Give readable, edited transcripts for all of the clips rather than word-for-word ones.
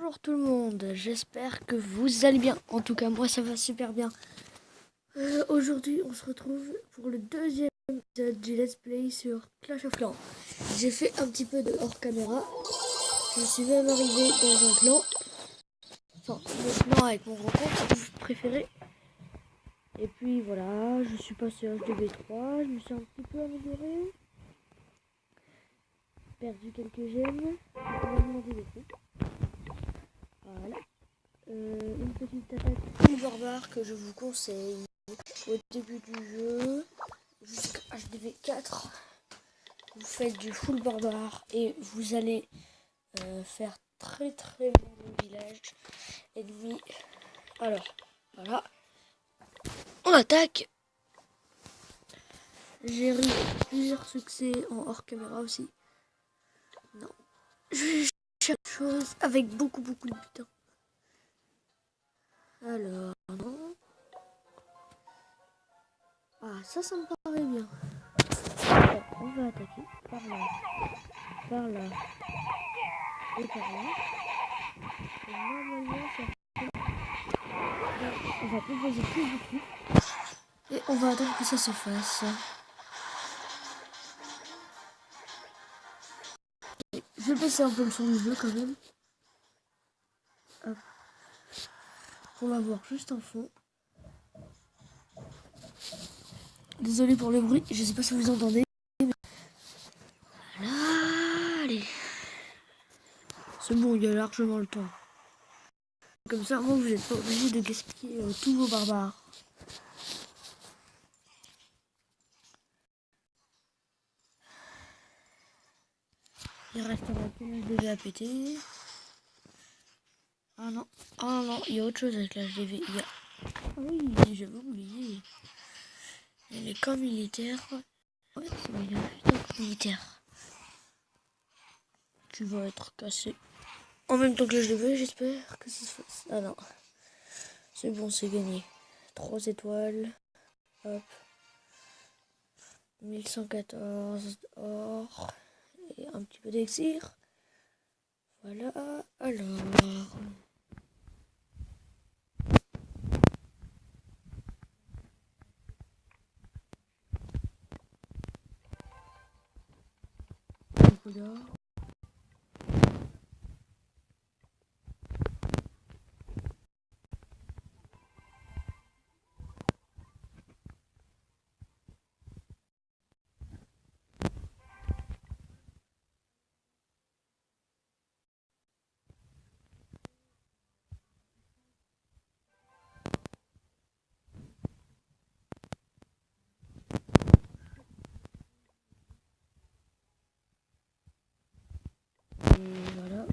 Bonjour tout le monde, j'espère que vous allez bien. En tout cas, moi ça va super bien. Aujourd'hui, on se retrouve pour le deuxième épisode du Let's Play sur Clash of Clans. J'ai fait un petit peu de hors caméra. Je suis même arrivé dans un clan. Enfin, le clan avec mon grand compte, si vous préférez. Et puis voilà, je suis passé à HDB3, je me suis un petit peu amélioré. Perdu quelques gemmes. On va demander des trucs. Voilà. Une petite attaque full barbare que je vous conseille au début du jeu jusqu'à HDV4. Vous faites du full barbare et vous allez faire très bien le village ennemi. Alors voilà, on attaque. J'ai eu plusieurs succès en hors caméra aussi. Non, je cherche chose avec beaucoup de butin. Alors non. Ah, ça me paraît bien. On va attaquer par là et par là. Et normalement, on va proposer plus de coups. Et on va attendre que ça se fasse. Je vais baisser un peu le son du jeu quand même. Hop. Pour l'avoir juste en fond. Désolé pour le bruit, je sais pas si vous entendez. Voilà, allez. C'est bon, il y a largement le temps. Comme ça, moi, vous n'êtes pas obligé de gaspiller tous vos barbares. Il reste un peu de DV à péter. Ah non, il y a autre chose avec la HDV. Il y a... Ah oui, j'avais oublié. Il y a les camps militaires. Ouais, il y a juste un camp militaire. Tu vas être cassé. En même temps que je le veux, j'espère que ça se fasse. Ah non. C'est bon, c'est gagné. 3 étoiles. Hop. 1114 or. Et un petit peu d'exir. Voilà. Alors. Beaucoup d'or. Et voilà.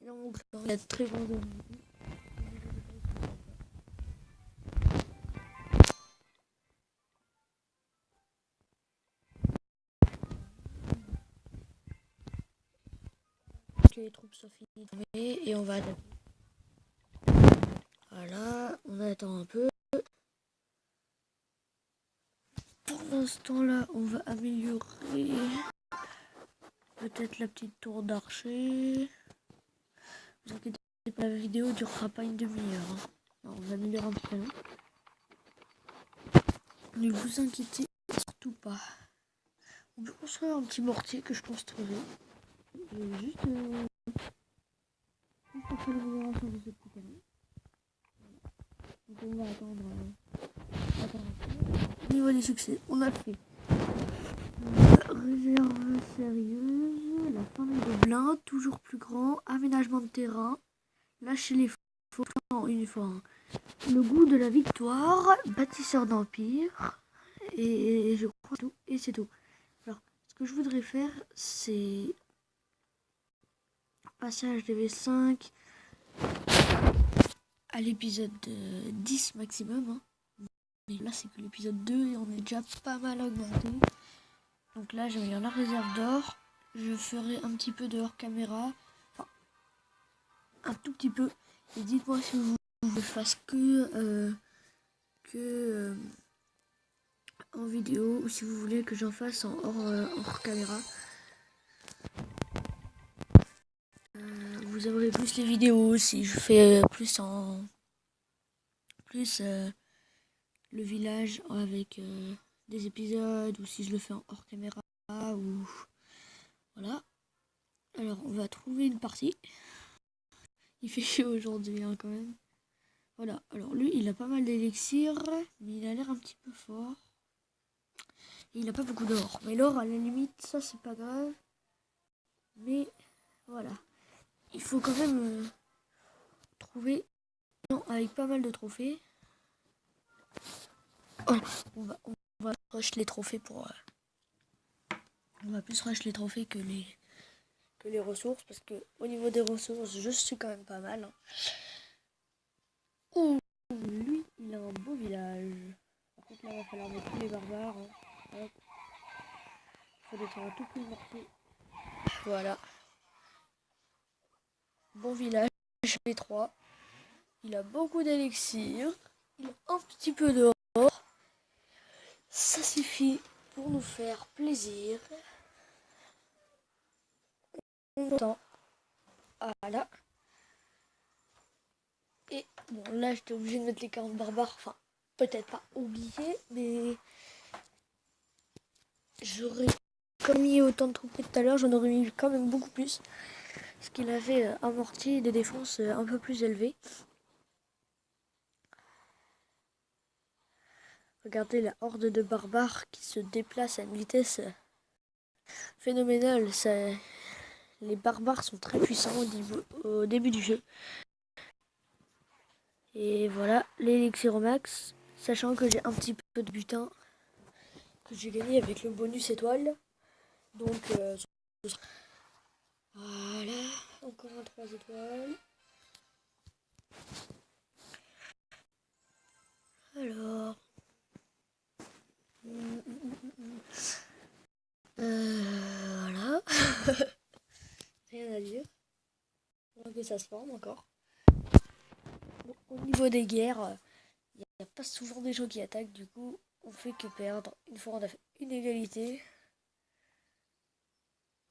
Donc, il y a de très bons ennemis. Que les troupes sont finies et on va attaquer. Voilà, on attend un peu. Pour l'instant là, on va améliorer peut-être la petite tour d'archer. Vous inquiétez pas, la vidéo durera pas une demi-heure. Hein. On va améliorer un peu long. Ne vous inquiétez surtout pas. On peut construire un petit mortier que je construirai. Juste après l'amélioration de ce petit canon. Donc on va attendre. Au niveau des succès, on a fait réserve sérieuse, la fin des gobelins, toujours plus grand, aménagement de terrain, lâcher les faux une fois, hein. Le goût de la victoire, bâtisseur d'empire, et je crois tout, et c'est tout. Alors, ce que je voudrais faire, c'est passage DV5 à l'épisode 10 maximum. Hein. Mais là, c'est que l'épisode 2 et on est déjà pas mal augmenté. Donc là, je vais la réserve d'or. Je ferai un petit peu de hors caméra. Enfin, un tout petit peu. Et dites-moi si vous voulez que je fasse que en vidéo ou si vous voulez que j'en fasse en hors caméra. Vous aimerez plus les vidéos si je fais plus le village avec des épisodes ou si je le fais en hors caméra ou voilà. Alors on va trouver une partie. Il fait chaud aujourd'hui hein, quand même. Voilà, alors lui il a pas mal d'élixir mais il a l'air un petit peu fort. Et il a pas beaucoup d'or. Mais l'or à la limite ça c'est pas grave. Mais voilà. Il faut quand même trouver avec pas mal de trophées. Oh, on va rush les trophées pour on va plus rush les trophées que les ressources parce que au niveau des ressources je suis quand même pas mal. Hein. Oh, lui il a un beau village. Par contre là il va falloir mettre tous les barbares. Hein. Hop. Il faut détruire tout le morceau. Voilà. Bon village, B3. Il a beaucoup d'élixir. Il a un petit peu d'or. Ça suffit pour nous faire plaisir. On entend. Voilà. Et bon, là, j'étais obligé de mettre les 40 barbares. Enfin, peut-être pas oublié, mais j'aurais comme mis autant de troupes tout à l'heure, j'en aurais mis quand même beaucoup plus. Parce qu'il avait un mortier et des défenses un peu plus élevées. Regardez la horde de barbares qui se déplace à une vitesse phénoménale. Les barbares sont très puissants au début du jeu. Et voilà, l'élixir au max. Sachant que j'ai un petit peu de butin que j'ai gagné avec le bonus étoile. Donc, voilà, encore un 3 étoiles. Alors, voilà. Rien à dire. Donc ça se forme encore. Bon, au niveau des guerres, il n'y a pas souvent des gens qui attaquent. Du coup, on fait que perdre. Une fois, on a fait une égalité.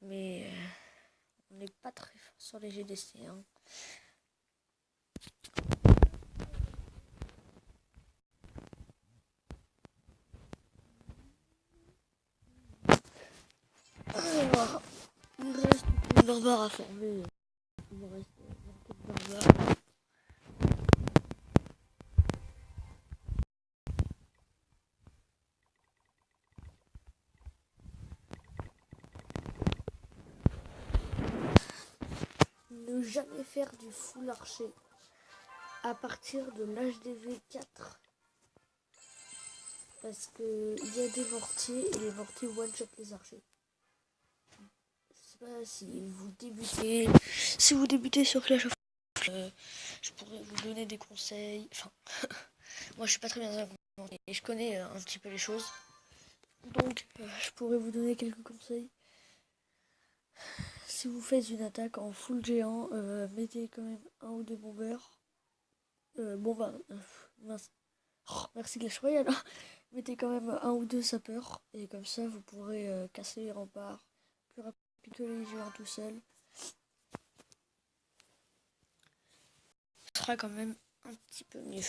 Mais on n'est pas très fort sur les GDC. Hein. Alors, il reste une barbare à former. Il me reste 24 barbares. Ne jamais faire du full archer à partir de l'HDV 4 parce que il y a des mortiers et les mortiers one shot les archers. Je sais pas si vous débutez sur Clash of Clans, je pourrais vous donner des conseils. Enfin, moi je suis pas très bien et je connais un petit peu les choses, donc je pourrais vous donner quelques conseils. Si vous faites une attaque en full géant, mettez quand même un ou deux bombeurs. Mince. Oh, merci Clash Royale. Mettez quand même un ou deux sapeurs. Et comme ça, vous pourrez casser les remparts plus rapidement que les géants tout seuls. Ce sera quand même un petit peu mieux.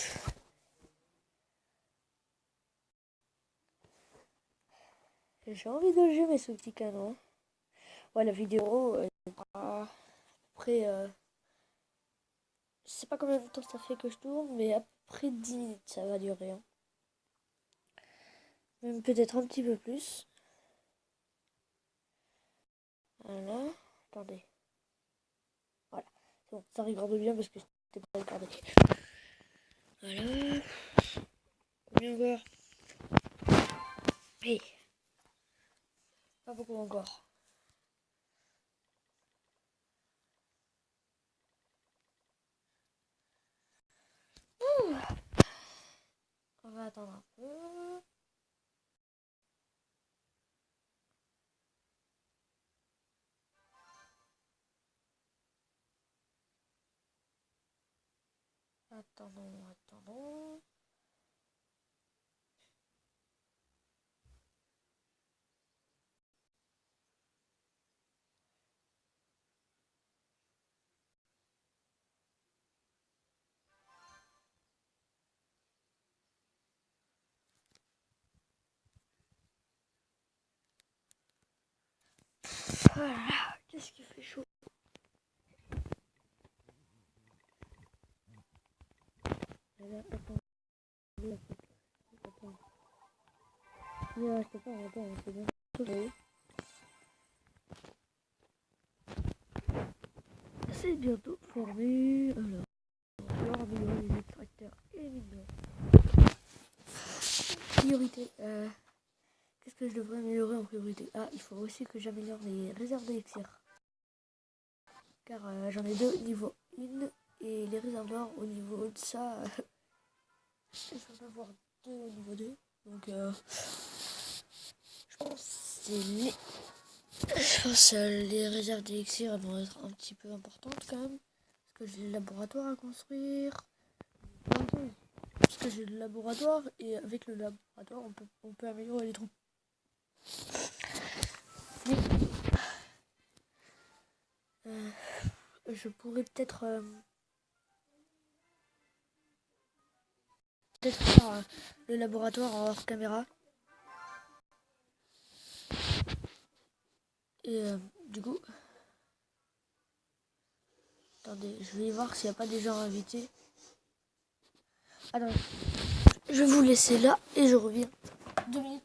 J'ai envie de jouer ce petit canon. Ouais, la vidéo, après... je sais pas combien de temps ça fait que je tourne, mais après 10 minutes ça va durer. Hein. Même peut-être un petit peu plus. Voilà. Attendez. Voilà. C'est bon, ça regarde bien parce que c'était pas regardé. Voilà. Combien encore? Hey. Pas beaucoup encore. attendre un peu. Attendons. Voilà, qu'est-ce qui fait chaud. Attends. Je peux pas, attends, c'est bon. C'est bientôt formé. Alors améliorer les extracteurs et les mines. Priorité. Qu'est-ce que je devrais améliorer en priorité? Ah, il faut aussi que j'améliore les réserves d'élixir. Car j'en ai 2 niveau 1 et les réserves d'or au niveau de ça. Je vais en avoir 2 au niveau 2. Donc je pense que les réserves d'élixir vont être un petit peu importantes quand même. Parce que j'ai le laboratoire à construire. Parce que j'ai le laboratoire et avec le laboratoire on peut améliorer les troupes. Mais, je pourrais peut-être faire le laboratoire en hors caméra. Et du coup, attendez, je vais voir s'il n'y a pas des gens invités. Attendez, je vais vous laisser là et je reviens. 2 minutes.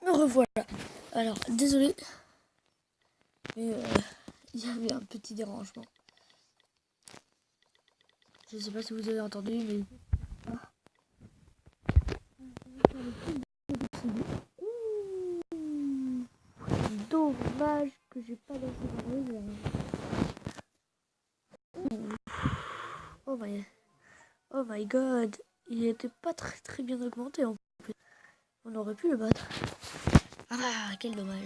Me revoilà. Alors, désolé, mais il y avait un petit dérangement. Je sais pas si vous avez entendu, mais dommage que j'ai pas lancé dans le oh my god, il était pas très bien augmenté en plus. On aurait pu le battre. Ah, quel dommage.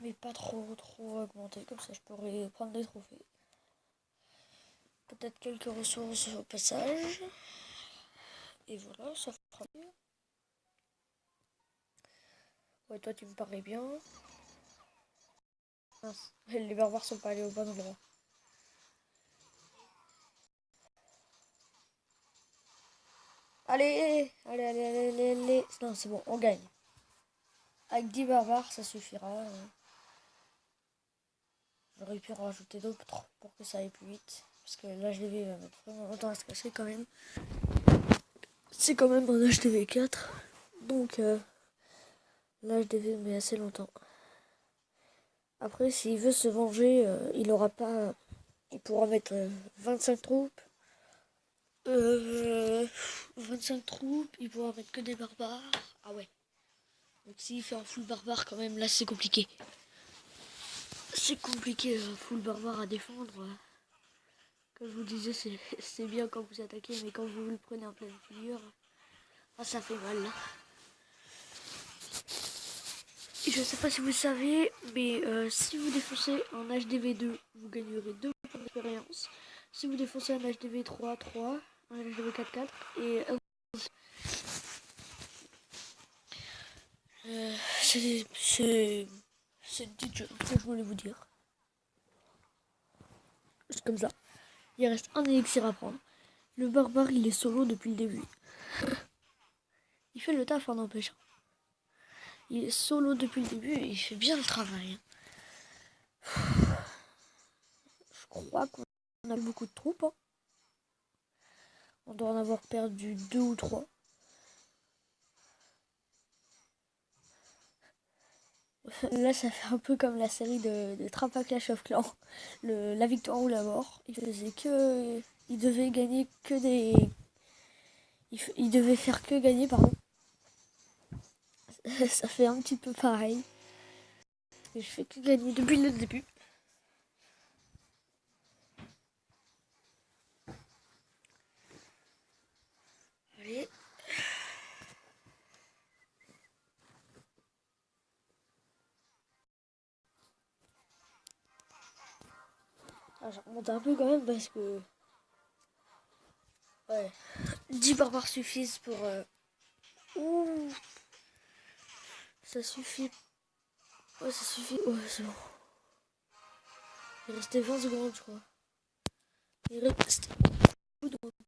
Mais pas trop augmenté, comme ça je pourrais prendre des trophées. Peut-être quelques ressources au passage. Et voilà, ça fera bien. Ouais, toi tu me parlais bien. Mince, les barbares sont pas allés au bon endroit. Allez. Non, c'est bon, on gagne. Avec 10 barbares, ça suffira. J'aurais pu en rajouter d'autres pour que ça aille plus vite. Parce que l'HDV va mettre vraiment longtemps à se casser quand même. C'est quand même un HDV 4. Donc l'HDV met assez longtemps. Après, s'il veut se venger, il aura pas. Il pourra mettre 25 troupes. 25 troupes, il pourra mettre que des barbares. Ah ouais. Donc s'il fait un full barbare quand même, là c'est compliqué. C'est compliqué, full barbare à défendre. Comme je vous disais, c'est bien quand vous attaquez, mais quand vous le prenez en pleine figure, ah, ça fait mal. Et je sais pas si vous savez, mais si vous défoncez en HDV2, vous gagnerez 2 points d'expérience. Si vous défoncez en HDV 3, 3, en HDV 4, 4, et c'est une petite chose que je voulais vous dire. C'est comme ça. Il reste un élixir à prendre. Le barbare, il est solo depuis le début. Il fait le taf en empêchant. Il est solo depuis le début et il fait bien le travail. Je crois qu'on a beaucoup de troupes. Hein. On doit en avoir perdu 2 ou 3. Là, ça fait un peu comme la série de Trap à Clash of Clans. La victoire ou la mort. Il devait gagner que des... Il devait faire que gagner, pardon. Ça fait un petit peu pareil. Je fais que gagner depuis le début. Allez. Ah, je remonte un peu quand même parce que... Ouais. 10 barbares suffisent pour... Ouh. Ça suffit. Ouais, ça suffit. Ouais, c'est bon. Il restait 20 secondes, je crois. Il restait beaucoup de